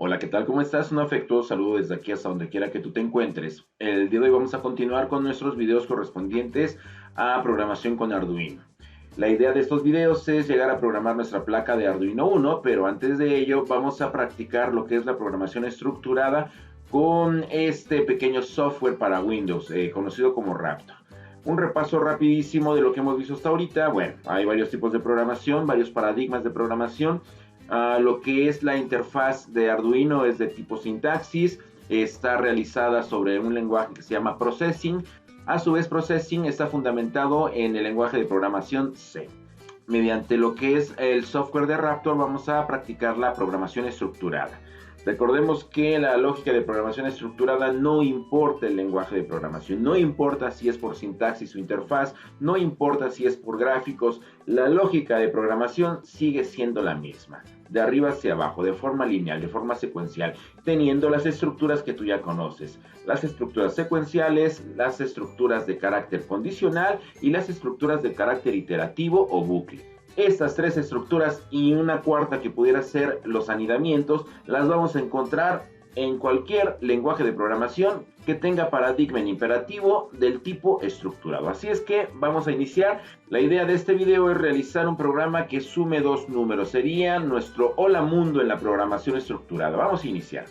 Hola, ¿qué tal? ¿Cómo estás? Un afectuoso saludo desde aquí hasta donde quiera que tú te encuentres. El día de hoy vamos a continuar con nuestros videos correspondientes a programación con Arduino. La idea de estos videos es llegar a programar nuestra placa de Arduino Uno, pero antes de ello vamos a practicar lo que es la programación estructurada con este pequeño software para Windows, conocido como Raptor. Un repaso rapidísimo de lo que hemos visto hasta ahorita. Bueno, hay varios tipos de programación, varios paradigmas de programación. Lo que es la interfaz de Arduino es de tipo sintaxis, está realizada sobre un lenguaje que se llama Processing. A su vez, Processing está fundamentado en el lenguaje de programación C. Mediante lo que es el software de Raptor vamos a practicar la programación estructurada. Recordemos que la lógica de programación estructurada no importa el lenguaje de programación, no importa si es por sintaxis o interfaz, no importa si es por gráficos, la lógica de programación sigue siendo la misma, de arriba hacia abajo, de forma lineal, de forma secuencial, teniendo las estructuras que tú ya conoces, las estructuras secuenciales, las estructuras de carácter condicional y las estructuras de carácter iterativo o bucle. Estas tres estructuras y una cuarta que pudiera ser los anidamientos, las vamos a encontrar en cualquier lenguaje de programación que tenga paradigma en imperativo del tipo estructurado. Así es que vamos a iniciar. La idea de este video es realizar un programa que sume dos números. Sería nuestro hola mundo en la programación estructurada. Vamos a iniciar.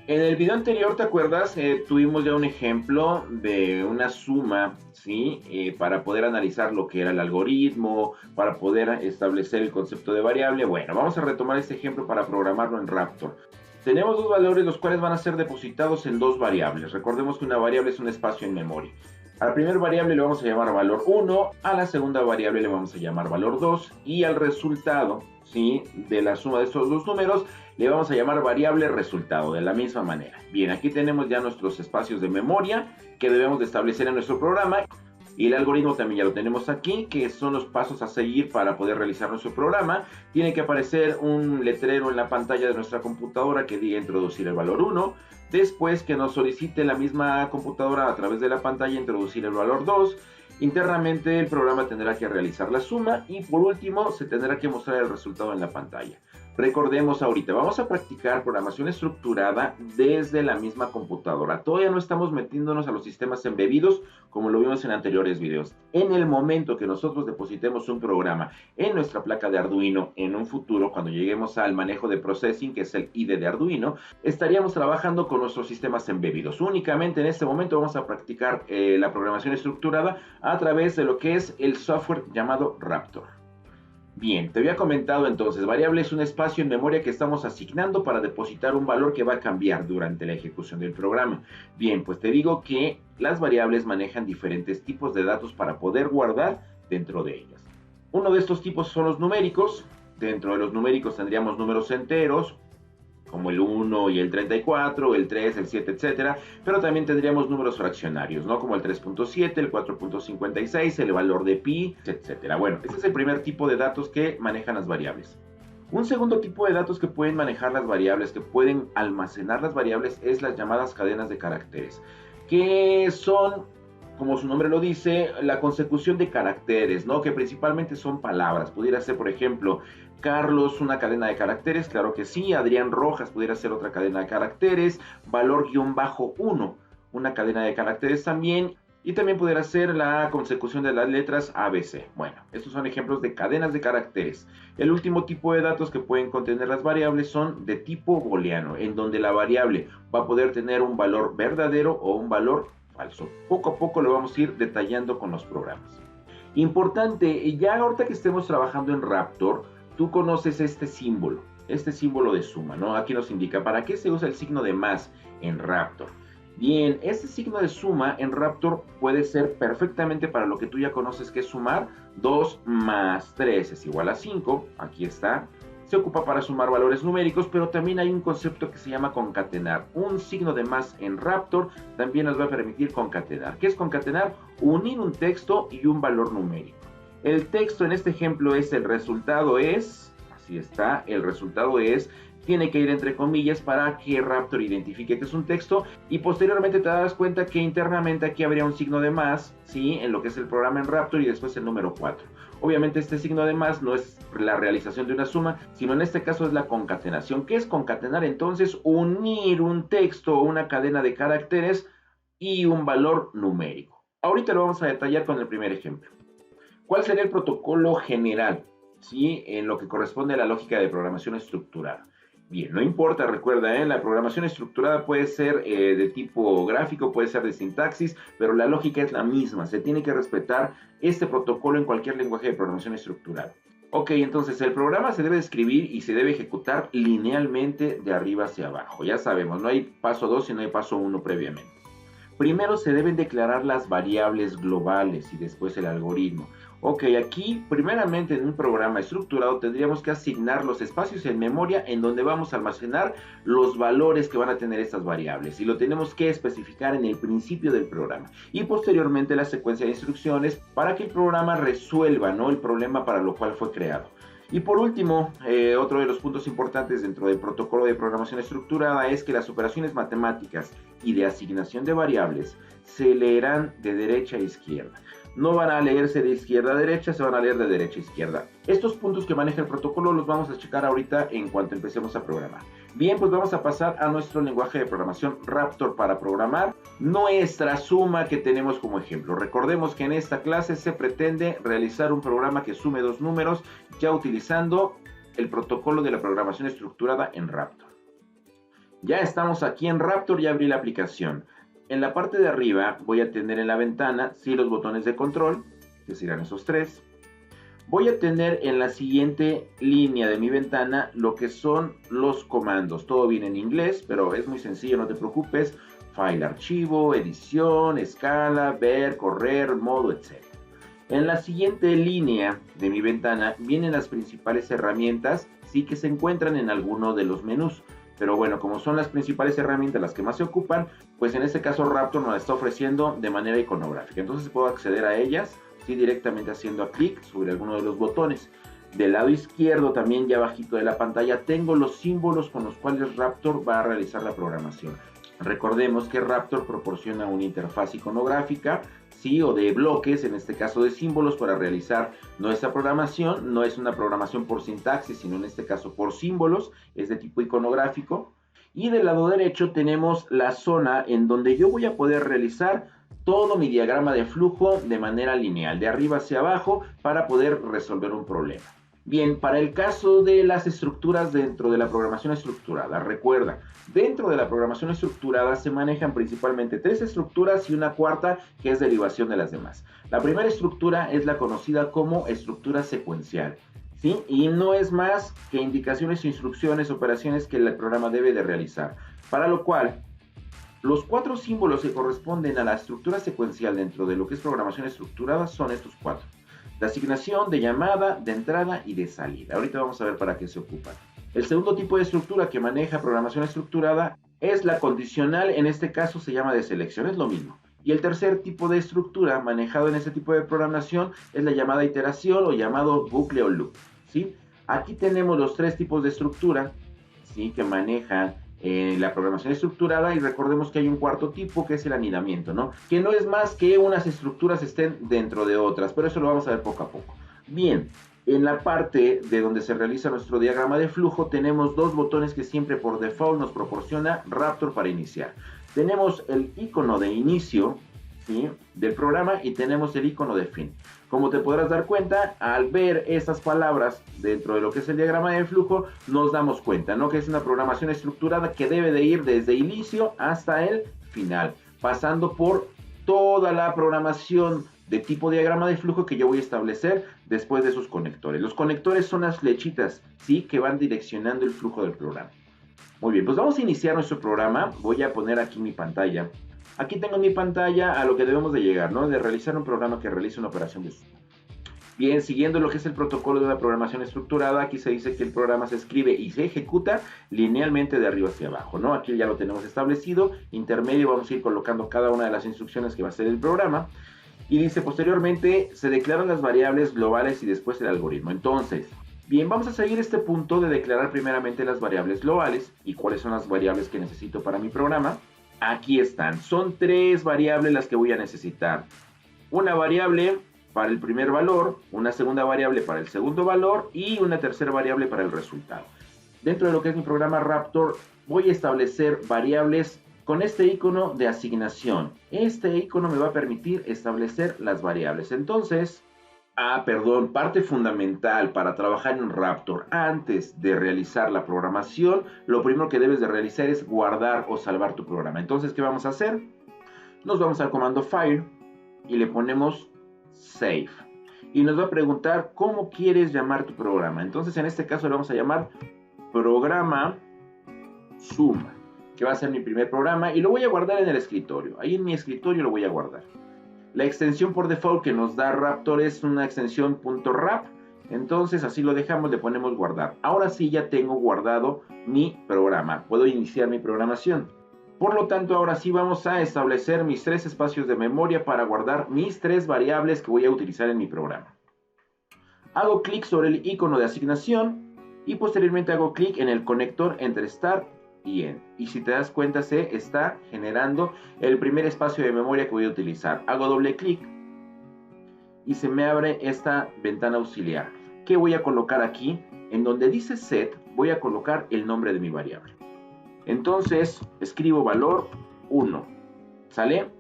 En el video anterior, ¿te acuerdas? Tuvimos ya un ejemplo de una suma, ¿sí? Para poder analizar lo que era el algoritmo, para poder establecer el concepto de variable. Bueno, vamos a retomar este ejemplo para programarlo en Raptor. Tenemos dos valores los cuales van a ser depositados en dos variables. Recordemos que una variable es un espacio en memoria. A la primera variable le vamos a llamar valor 1, a la segunda variable le vamos a llamar valor 2 y al resultado, ¿sí?, de la suma de estos dos números le vamos a llamar variable resultado de la misma manera. Bien, aquí tenemos ya nuestros espacios de memoria que debemos de establecer en nuestro programa y el algoritmo también ya lo tenemos aquí, que son los pasos a seguir para poder realizar nuestro programa. Tiene que aparecer un letrero en la pantalla de nuestra computadora que diga introducir el valor 1, después que nos solicite la misma computadora a través de la pantalla introducir el valor 2, internamente el programa tendrá que realizar la suma y por último se tendrá que mostrar el resultado en la pantalla. Recordemos ahorita, vamos a practicar programación estructurada desde la misma computadora. Todavía no estamos metiéndonos a los sistemas embebidos como lo vimos en anteriores videos. En el momento que nosotros depositemos un programa en nuestra placa de Arduino, en un futuro, cuando lleguemos al manejo de processing, que es el IDE de Arduino, estaríamos trabajando con nuestros sistemas embebidos. Únicamente en este momento vamos a practicar la programación estructurada a través de lo que es el software llamado Raptor. Bien, te había comentado entonces, variable es un espacio en memoria que estamos asignando para depositar un valor que va a cambiar durante la ejecución del programa. Bien, pues te digo que las variables manejan diferentes tipos de datos para poder guardar dentro de ellas. Uno de estos tipos son los numéricos. Dentro de los numéricos tendríamos números enteros, como el 1 y el 34, el 3, el 7, etcétera, pero también tendríamos números fraccionarios, ¿no? Como el 3.7, el 4.56, el valor de pi, etcétera. Bueno, ese es el primer tipo de datos que manejan las variables. Un segundo tipo de datos que pueden manejar las variables, que pueden almacenar las variables, es las llamadas cadenas de caracteres, que son, como su nombre lo dice, la consecución de caracteres, ¿no? Que principalmente son palabras. Pudiera ser, por ejemplo, Carlos, una cadena de caracteres, claro que sí. Adrián Rojas pudiera ser otra cadena de caracteres. Valor-1, una cadena de caracteres también. Y también pudiera ser la consecución de las letras ABC. Bueno, estos son ejemplos de cadenas de caracteres. El último tipo de datos que pueden contener las variables son de tipo booleano, en donde la variable va a poder tener un valor verdadero o un valor falso. Poco a poco lo vamos a ir detallando con los programas. Importante, ya ahorita que estemos trabajando en Raptor, tú conoces este símbolo de suma, ¿no? Aquí nos indica para qué se usa el signo de más en Raptor. Bien, este signo de suma en Raptor puede ser perfectamente para lo que tú ya conoces, que es sumar. 2 más 3 es igual a 5, aquí está. Se ocupa para sumar valores numéricos, pero también hay un concepto que se llama concatenar. Un signo de más en Raptor también nos va a permitir concatenar. ¿Qué es concatenar? Unir un texto y un valor numérico. El texto en este ejemplo es el resultado es Si está, el resultado tiene que ir entre comillas para que Raptor identifique que es un texto, y posteriormente te das cuenta que internamente aquí habría un signo de más, ¿sí? En lo que es el programa en Raptor, y después el número 4. Obviamente este signo de más no es la realización de una suma, sino en este caso es la concatenación. ¿Qué es concatenar? Entonces, unir un texto o una cadena de caracteres y un valor numérico. Ahorita lo vamos a detallar con el primer ejemplo. ¿Cuál sería el protocolo general, ¿sí? En lo que corresponde a la lógica de programación estructurada? Bien, no importa, recuerda, la programación estructurada puede ser de tipo gráfico, puede ser de sintaxis, pero la lógica es la misma. Se tiene que respetar este protocolo en cualquier lenguaje de programación estructurada. Ok, entonces el programa se debe escribir y se debe ejecutar linealmente de arriba hacia abajo. Ya sabemos, no hay paso 2 y no hay paso 1 previamente. Primero se deben declarar las variables globales y después el algoritmo. Ok, aquí primeramente en un programa estructurado tendríamos que asignar los espacios en memoria en donde vamos a almacenar los valores que van a tener estas variables, y lo tenemos que especificar en el principio del programa, y posteriormente la secuencia de instrucciones para que el programa resuelva, ¿no?, el problema para lo cual fue creado. Y por último, otro de los puntos importantes dentro del protocolo de programación estructurada es que las operaciones matemáticas y de asignación de variables se leerán de derecha a izquierda. No van a leerse de izquierda a derecha, se van a leer de derecha a izquierda. Estos puntos que maneja el protocolo los vamos a checar ahorita en cuanto empecemos a programar. Bien, pues vamos a pasar a nuestro lenguaje de programación Raptor para programar nuestra suma que tenemos como ejemplo. Recordemos que en esta clase se pretende realizar un programa que sume dos números, ya utilizando el protocolo de la programación estructurada en Raptor. Ya estamos aquí en Raptor, ya abrí la aplicación. En la parte de arriba voy a tener en la ventana, sí, los botones de control, que serán esos tres. Voy a tener en la siguiente línea de mi ventana lo que son los comandos. Todo viene en inglés, pero es muy sencillo, no te preocupes. File, archivo, edición, escala, ver, correr, modo, etc. En la siguiente línea de mi ventana vienen las principales herramientas, sí, que se encuentran en alguno de los menús. Pero bueno, como son las principales herramientas las que más se ocupan, pues en este caso Raptor nos las está ofreciendo de manera iconográfica. Entonces puedo acceder a ellas, sí, directamente haciendo clic sobre alguno de los botones. Del lado izquierdo, también ya abajito de la pantalla, tengo los símbolos con los cuales Raptor va a realizar la programación. Recordemos que Raptor proporciona una interfaz iconográfica, sí, o de bloques, en este caso de símbolos, para realizar nuestra programación. No es una programación por sintaxis, sino en este caso por símbolos, es de tipo iconográfico. Y del lado derecho tenemos la zona en donde yo voy a poder realizar todo mi diagrama de flujo de manera lineal, de arriba hacia abajo, para poder resolver un problema. Bien, para el caso de las estructuras dentro de la programación estructurada, recuerda, dentro de la programación estructurada se manejan principalmente tres estructuras y una cuarta que es derivación de las demás. La primera estructura es la conocida como estructura secuencial, ¿sí? Y no es más que indicaciones, instrucciones, operaciones que el programa debe de realizar, para lo cual los cuatro símbolos que corresponden a la estructura secuencial dentro de lo que es programación estructurada son estos cuatro: de asignación, de llamada, de entrada y de salida. Ahorita vamos a ver para qué se ocupan. El segundo tipo de estructura que maneja programación estructurada es la condicional, en este caso se llama de selección, es lo mismo. Y el tercer tipo de estructura manejado en este tipo de programación es la llamada iteración o llamado bucle o loop, ¿sí? Aquí tenemos los tres tipos de estructura, ¿sí?, que manejan la programación estructurada, y recordemos que hay un cuarto tipo que es el anidamiento, ¿no?, que no es más que unas estructuras estén dentro de otras, pero eso lo vamos a ver poco a poco. Bien, en la parte de donde se realiza nuestro diagrama de flujo tenemos dos botones que siempre por default nos proporciona Raptor para iniciar. Tenemos el icono de inicio, ¿sí?, del programa, y tenemos el icono de fin. Como te podrás dar cuenta, al ver estas palabras dentro de lo que es el diagrama de flujo, nos damos cuenta, ¿no?, que es una programación estructurada que debe de ir desde inicio hasta el final, pasando por toda la programación de tipo diagrama de flujo que yo voy a establecer después de sus conectores. Los conectores son las flechitas, ¿sí?, que van direccionando el flujo del programa. Muy bien, pues vamos a iniciar nuestro programa. Voy a poner aquí mi pantalla. Aquí tengo en mi pantalla a lo que debemos de llegar, ¿no?, de realizar un programa que realice una operación de suma. Bien, siguiendo lo que es el protocolo de la programación estructurada, aquí se dice que el programa se escribe y se ejecuta linealmente de arriba hacia abajo, ¿no? Aquí ya lo tenemos establecido. Intermedio, vamos a ir colocando cada una de las instrucciones que va a ser el programa. Y dice, posteriormente se declaran las variables globales y después el algoritmo. Entonces, Bien, vamos a seguir este punto de declarar primeramente las variables globales. ¿Y cuáles son las variables que necesito para mi programa? Aquí están. Son 3 variables las que voy a necesitar. Una variable para el primer valor, una segunda variable para el segundo valor y una tercera variable para el resultado. Dentro de lo que es mi programa Raptor, voy a establecer variables con este icono de asignación. Este icono me va a permitir establecer las variables. Entonces, parte fundamental para trabajar en Raptor antes de realizar la programación, lo primero que debes de realizar es guardar o salvar tu programa. Entonces, ¿qué vamos a hacer? Nos vamos al comando File y le ponemos Save. Y nos va a preguntar cómo quieres llamar tu programa. Entonces, en este caso le vamos a llamar Programa Suma, que va a ser mi primer programa y lo voy a guardar en el escritorio. Ahí en mi escritorio lo voy a guardar. La extensión por default que nos da Raptor es una extensión .rap, entonces así lo dejamos, le ponemos guardar. Ahora sí ya tengo guardado mi programa, puedo iniciar mi programación. Por lo tanto, ahora sí vamos a establecer mis 3 espacios de memoria para guardar mis 3 variables que voy a utilizar en mi programa. Hago clic sobre el icono de asignación y posteriormente hago clic en el conector entre start y end. Y si te das cuenta, se está generando el primer espacio de memoria que voy a utilizar. Hago doble clic y se me abre esta ventana auxiliar. ¿Qué voy a colocar aquí? En donde dice set, voy a colocar el nombre de mi variable. Entonces, escribo valor 1. ¿Sale?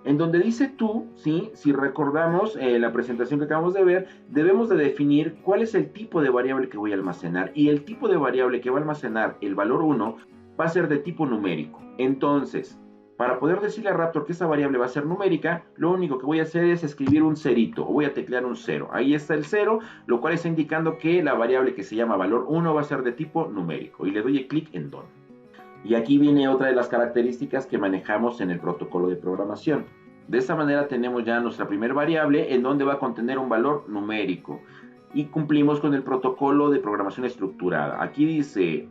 En donde dice tú, ¿sí? Si recordamos la presentación que acabamos de ver, debemos de definir cuál es el tipo de variable que voy a almacenar. Y el tipo de variable que va a almacenar el valor 1 va a ser de tipo numérico. Entonces, para poder decirle a Raptor que esa variable va a ser numérica, lo único que voy a hacer es escribir un cerito, o voy a teclear un 0. Ahí está el 0, lo cual está indicando que la variable que se llama valor 1 va a ser de tipo numérico. Y le doy clic en Done. Y aquí viene otra de las características que manejamos en el protocolo de programación. De esta manera tenemos ya nuestra primera variable en donde va a contener un valor numérico. Y cumplimos con el protocolo de programación estructurada. Aquí dice,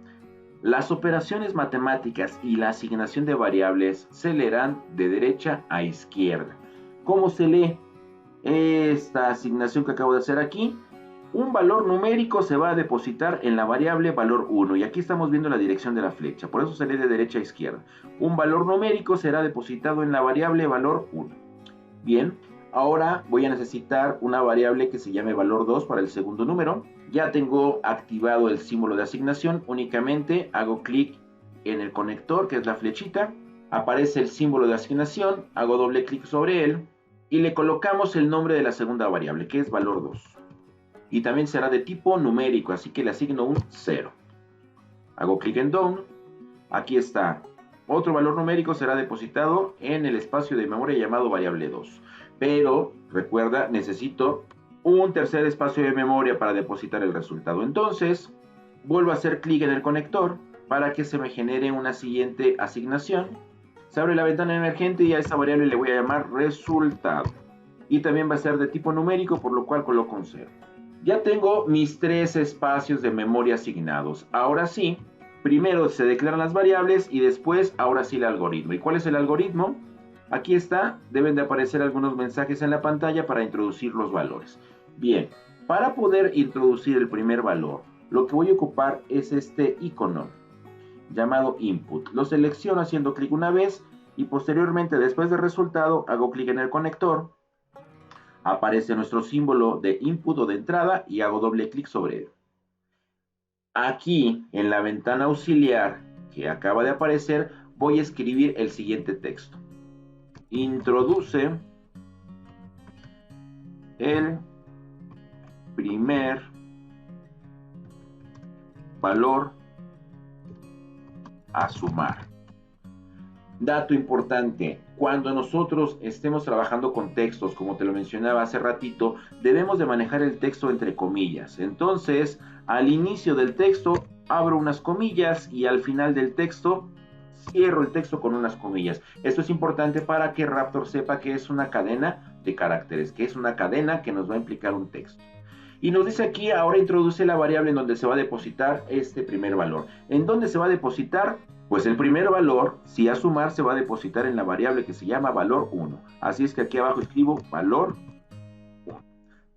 las operaciones matemáticas y la asignación de variables se leerán de derecha a izquierda. ¿Cómo se lee esta asignación que acabo de hacer aquí? Un valor numérico se va a depositar en la variable valor 1 y aquí estamos viendo la dirección de la flecha, por eso se lee de derecha a izquierda. Un valor numérico será depositado en la variable valor 1. Bien, ahora voy a necesitar una variable que se llame valor 2 para el segundo número. Ya tengo activado el símbolo de asignación, únicamente hago clic en el conector que es la flechita, aparece el símbolo de asignación, hago doble clic sobre él y le colocamos el nombre de la segunda variable que es valor 2. Y también será de tipo numérico, así que le asigno un 0. Hago clic en Done. Aquí está. Otro valor numérico será depositado en el espacio de memoria llamado variable 2. Pero, recuerda, necesito un tercer espacio de memoria para depositar el resultado. Entonces, vuelvo a hacer clic en el conector para que se me genere una siguiente asignación. Se abre la ventana emergente y a esa variable le voy a llamar resultado. Y también va a ser de tipo numérico, por lo cual coloco un 0. Ya tengo mis 3 espacios de memoria asignados. Ahora sí, primero se declaran las variables y después, ahora sí, el algoritmo. ¿Y cuál es el algoritmo? Aquí está, deben de aparecer algunos mensajes en la pantalla para introducir los valores. Bien, para poder introducir el primer valor, lo que voy a ocupar es este icono llamado input. Lo selecciono haciendo clic una vez y posteriormente, después del resultado, hago clic en el conector. Aparece nuestro símbolo de input o de entrada y hago doble clic sobre él. Aquí, en la ventana auxiliar que acaba de aparecer, voy a escribir el siguiente texto. Introduce el primer valor a sumar. Dato importante, cuando nosotros estemos trabajando con textos, como te lo mencionaba hace ratito, debemos de manejar el texto entre comillas. Entonces, al inicio del texto abro unas comillas y al final del texto cierro el texto con unas comillas. Esto es importante para que Raptor sepa que es una cadena de caracteres, que es una cadena que nos va a implicar un texto. Y nos dice aquí, ahora introduce la variable en donde se va a depositar este primer valor. ¿En dónde se va a depositar? Pues el primer valor, si a sumar, se va a depositar en la variable que se llama valor 1. Así es que aquí abajo escribo valor 1,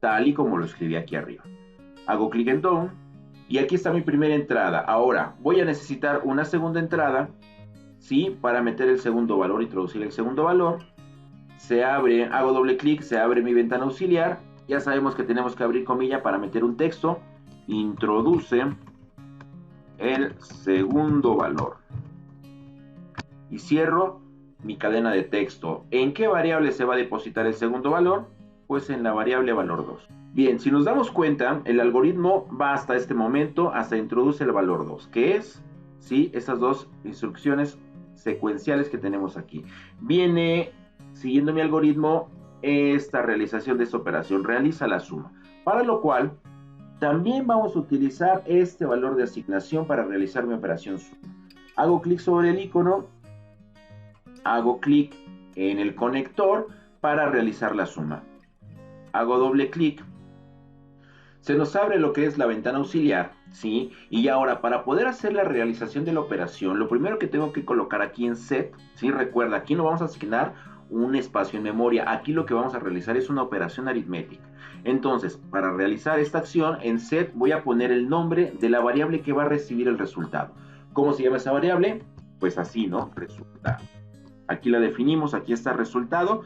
tal y como lo escribí aquí arriba. hago clic en Done y aquí está mi primera entrada. Ahora voy a necesitar una segunda entrada, ¿sí? Para meter el segundo valor, introducir el segundo valor. Se abre, hago doble clic, se abre mi ventana auxiliar. Ya sabemos que tenemos que abrir comilla para meter un texto. Introduce el segundo valor. Y cierro mi cadena de texto. ¿En qué variable se va a depositar el segundo valor? Pues en la variable valor 2. Bien, si nos damos cuenta, el algoritmo va hasta este momento, hasta introduce el valor 2, que es, ¿sí? Esas dos instrucciones secuenciales que tenemos aquí. Viene, siguiendo mi algoritmo, esta realización de esta operación, realiza la suma. Para lo cual, también vamos a utilizar este valor de asignación para realizar mi operación suma. Hago clic sobre el icono, hago clic en el conector para realizar la suma. Hago doble clic. Se nos abre lo que es la ventana auxiliar, ¿sí? Y ahora, para poder hacer la realización de la operación, lo primero que tengo que colocar aquí en set, ¿sí? Recuerda, aquí no vamos a asignar un espacio en memoria. Aquí lo que vamos a realizar es una operación aritmética. Entonces, para realizar esta acción, en set voy a poner el nombre de la variable que va a recibir el resultado. ¿Cómo se llama esa variable? Pues así, ¿no? Resultado. Aquí la definimos, aquí está resultado.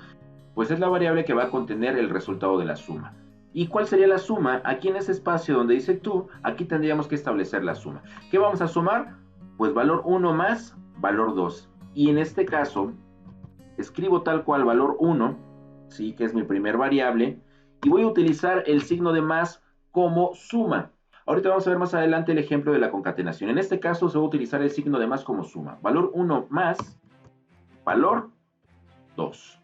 Pues es la variable que va a contener el resultado de la suma. ¿Y cuál sería la suma? Aquí en ese espacio donde dice tú, aquí tendríamos que establecer la suma. ¿Qué vamos a sumar? Pues valor 1 más valor 2. Y en este caso, escribo tal cual valor 1, ¿sí? Que es mi primer variable, y voy a utilizar el signo de más como suma. Ahorita vamos a ver más adelante el ejemplo de la concatenación. En este caso se va a utilizar el signo de más como suma. Valor 1 más valor 2.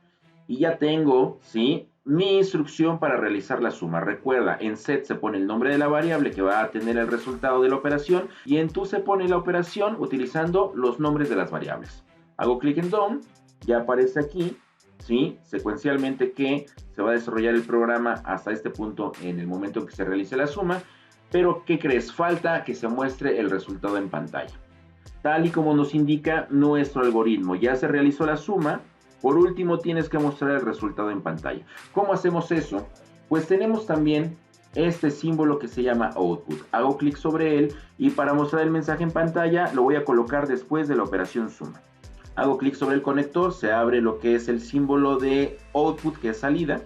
Y ya tengo, ¿sí? Mi instrucción para realizar la suma. Recuerda, en set se pone el nombre de la variable que va a tener el resultado de la operación y en tu se pone la operación utilizando los nombres de las variables. Hago clic en Done, ya aparece aquí, ¿sí? Secuencialmente que se va a desarrollar el programa hasta este punto en el momento en que se realice la suma. Pero, ¿qué crees? Falta que se muestre el resultado en pantalla. Tal y como nos indica nuestro algoritmo, ya se realizó la suma. Por último, tienes que mostrar el resultado en pantalla. ¿Cómo hacemos eso? Pues tenemos también este símbolo que se llama output. Hago clic sobre él y para mostrar el mensaje en pantalla lo voy a colocar después de la operación suma. Hago clic sobre el conector, se abre lo que es el símbolo de output, que es salida.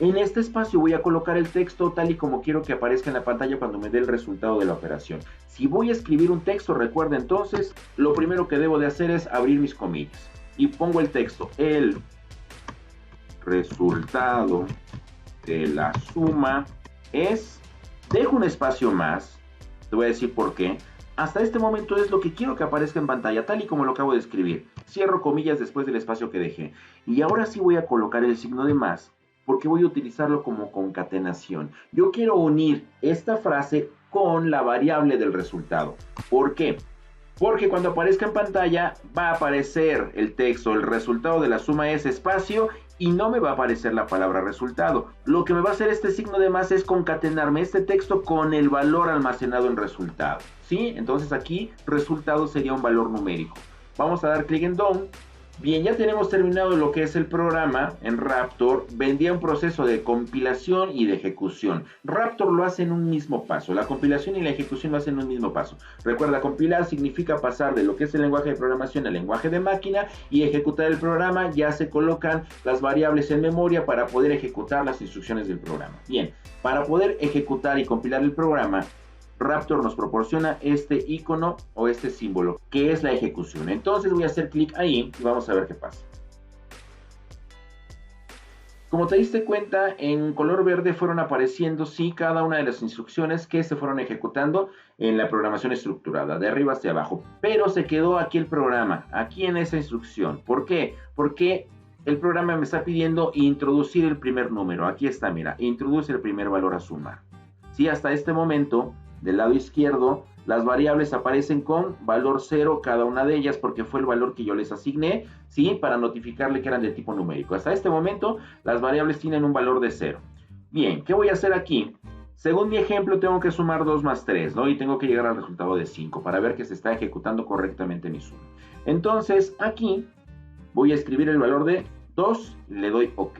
En este espacio voy a colocar el texto tal y como quiero que aparezca en la pantalla cuando me dé el resultado de la operación. Si voy a escribir un texto, recuerda entonces, lo primero que debo de hacer es abrir mis comillas. Y pongo el texto, el resultado de la suma es, dejo un espacio más, te voy a decir por qué. Hasta este momento es lo que quiero que aparezca en pantalla, tal y como lo acabo de escribir. Cierro comillas después del espacio que dejé. Y ahora sí voy a colocar el signo de más, porque voy a utilizarlo como concatenación. Yo quiero unir esta frase con la variable del resultado. ¿Por qué? Porque cuando aparezca en pantalla va a aparecer el texto, el resultado de la suma es espacio y no me va a aparecer la palabra resultado. Lo que me va a hacer este signo de más es concatenarme este texto con el valor almacenado en resultado, ¿sí? Entonces aquí resultado sería un valor numérico. Vamos a dar clic en Done. Bien, ya tenemos terminado lo que es el programa en Raptor. Vendría un proceso de compilación y de ejecución. Raptor lo hace en un mismo paso. La compilación y la ejecución lo hacen en un mismo paso. Recuerda, compilar significa pasar de lo que es el lenguaje de programación al lenguaje de máquina, y ejecutar el programa, ya se colocan las variables en memoria para poder ejecutar las instrucciones del programa. Bien, para poder ejecutar y compilar el programa, Raptor nos proporciona este icono o este símbolo, que es la ejecución. Entonces voy a hacer clic ahí y vamos a ver qué pasa. Como te diste cuenta, en color verde fueron apareciendo, sí, cada una de las instrucciones que se fueron ejecutando en la programación estructurada, de arriba hacia abajo. Pero se quedó aquí el programa, aquí en esa instrucción. ¿Por qué? Porque el programa me está pidiendo introducir el primer número. Aquí está, mira, introduce el primer valor a sumar. Sí, hasta este momento, del lado izquierdo, las variables aparecen con valor 0 cada una de ellas porque fue el valor que yo les asigné, ¿sí? Para notificarle que eran de tipo numérico. Hasta este momento, las variables tienen un valor de 0. Bien, ¿qué voy a hacer aquí? Según mi ejemplo, tengo que sumar 2 más 3, ¿no? Y tengo que llegar al resultado de 5 para ver que se está ejecutando correctamente mi suma. Entonces, aquí voy a escribir el valor de 2 y le doy OK.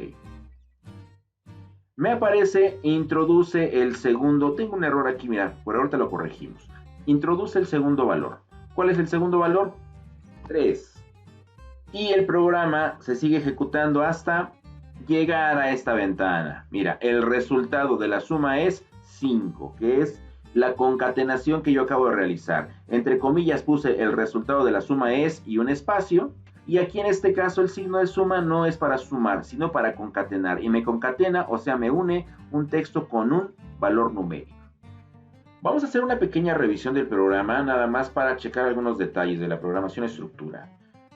Me aparece, introduce el segundo, tengo un error aquí, mira, por ahorita lo corregimos. Introduce el segundo valor. ¿Cuál es el segundo valor? 3. Y el programa se sigue ejecutando hasta llegar a esta ventana. Mira, el resultado de la suma es 5, que es la concatenación que yo acabo de realizar. Entre comillas puse el resultado de la suma es y un espacio. Y aquí en este caso el signo de suma no es para sumar, sino para concatenar. Y me concatena, o sea, me une un texto con un valor numérico. Vamos a hacer una pequeña revisión del programa, nada más para checar algunos detalles de la programación estructurada.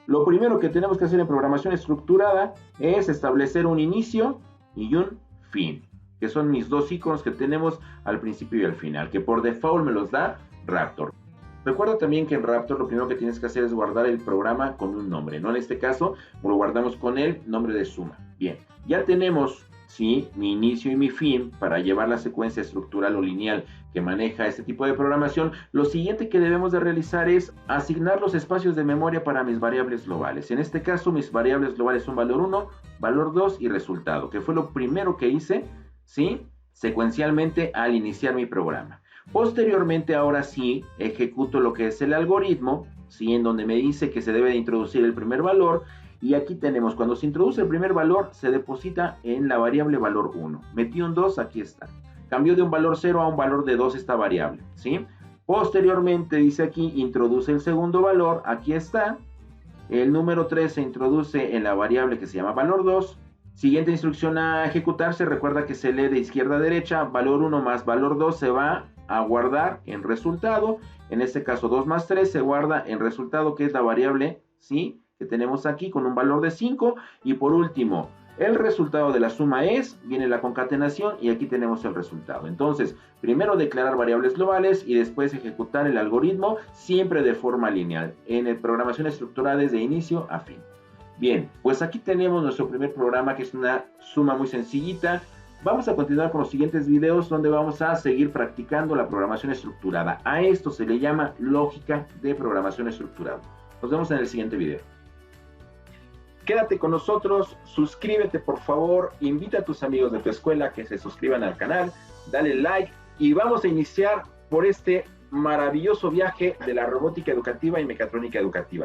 Lo primero que tenemos que hacer en programación estructurada es establecer un inicio y un fin, que son mis dos iconos que tenemos al principio y al final, que por default me los da Raptor. Recuerda también que en Raptor lo primero que tienes que hacer es guardar el programa con un nombre, ¿no? En este caso lo guardamos con el nombre de suma. Bien, ya tenemos, sí, mi inicio y mi fin para llevar la secuencia estructural o lineal que maneja este tipo de programación. Lo siguiente que debemos de realizar es asignar los espacios de memoria para mis variables globales. En este caso mis variables globales son valor 1, valor 2 y resultado, que fue lo primero que hice, ¿sí? Secuencialmente al iniciar mi programa. Posteriormente, ahora sí, ejecuto lo que es el algoritmo, ¿sí? En donde me dice que se debe de introducir el primer valor. Y aquí tenemos, cuando se introduce el primer valor, se deposita en la variable valor 1. Metí un 2, aquí está. Cambió de un valor 0 a un valor de 2 esta variable, ¿sí? Posteriormente, dice aquí, introduce el segundo valor, aquí está. El número 3 se introduce en la variable que se llama valor 2. Siguiente instrucción a ejecutarse, recuerda que se lee de izquierda a derecha, valor 1 más valor 2 se va a guardar en resultado. En este caso 2 más 3 se guarda en resultado, que es la variable, ¿sí?, que tenemos aquí con un valor de 5. Y por último, el resultado de la suma es, viene la concatenación y aquí tenemos el resultado. Entonces, primero declarar variables globales y después ejecutar el algoritmo, siempre de forma lineal, en programación estructurada desde inicio a fin. Bien, pues aquí tenemos nuestro primer programa, que es una suma muy sencillita. Vamos a continuar con los siguientes videos donde vamos a seguir practicando la programación estructurada. A esto se le llama lógica de programación estructurada. Nos vemos en el siguiente video. Quédate con nosotros, suscríbete por favor, invita a tus amigos de tu escuela que se suscriban al canal, dale like y vamos a iniciar por este maravilloso viaje de la robótica educativa y mecatrónica educativa.